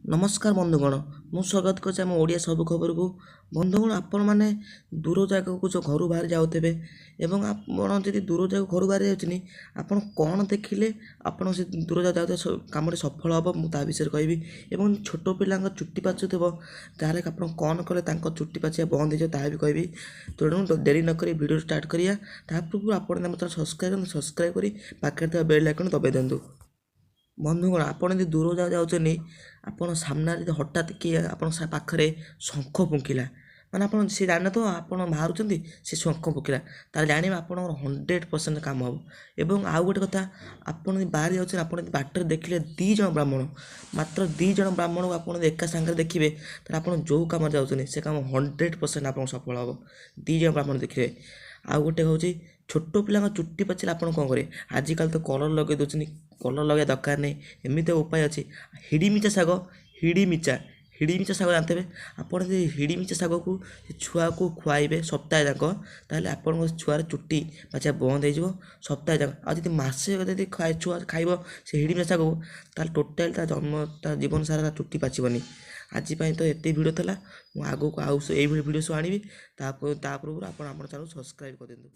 नमस्कार बंधुगण मु स्वागत कर ओडिया सब खबर को बंधुगण आपण मैंने दूर जगह को जो घर बाहर जाऊे एवं आपड़ी दूर जगह घर बाहर जाऊँ आपड़ कौन देखिले आपड़ से दूर जगह जाते कम सफल हम मुझे विषय कहि छोट पिला चुट्टी पाचुव तारे आप कौन कले चुट्टी पाचिया बंद हो भी कहि तेणु डेरी नक वीडियो स्टार्ट करिया पूर्व आप सब्सक्राइब कर पाखे बेल आइकन दबाई दिंतु। बंधुगण आपड़ यदि दूर जगह जाऊँ आपड़ सामने हठात किए पाखे शंख फुंकिला माने आप जाने तो आप बाहर से शंख फुंकिला तार जाने आप 100% काम हम। एवं आउ गोटे कथा आप बाहर जाऊँ आप बाटर देखिले 2 जन ब्राह्मण मात्र 2 जन ब्राह्मण को आप एका सांगे देखिए तो आप जो कम जाऊँ से कम 100% आप सफल हम 2 जन ब्राह्मण देखिए। आउ गोटे हूँ छोट पिला चुट्टी पाचिले आप कौन करेंगे आजिकल तो कलर लगे दूसरी कलर लगे दरकार नहीं एमती उपाय अच्छी हिड़ीमिचा शाग हिड़ीमिचा शाग जानते हैं आप हिड़ीमिचा शाग को छुआ को खुआइबे सप्ताह जाक ताहले आपण छुआर चुट्टी पाचिया बंद हो सप्ताह जाक आदि मसे छुआ खाइब से हिड़ीमिचा शाग को ताहले टोटाल ता जीवन सारा चुट्टी पाचिबनी। आज तो एते वीडियो था आगो को आउ भिडियो सब आनी पूर्व आप चैनल सब्सक्राइब कर दिंतु।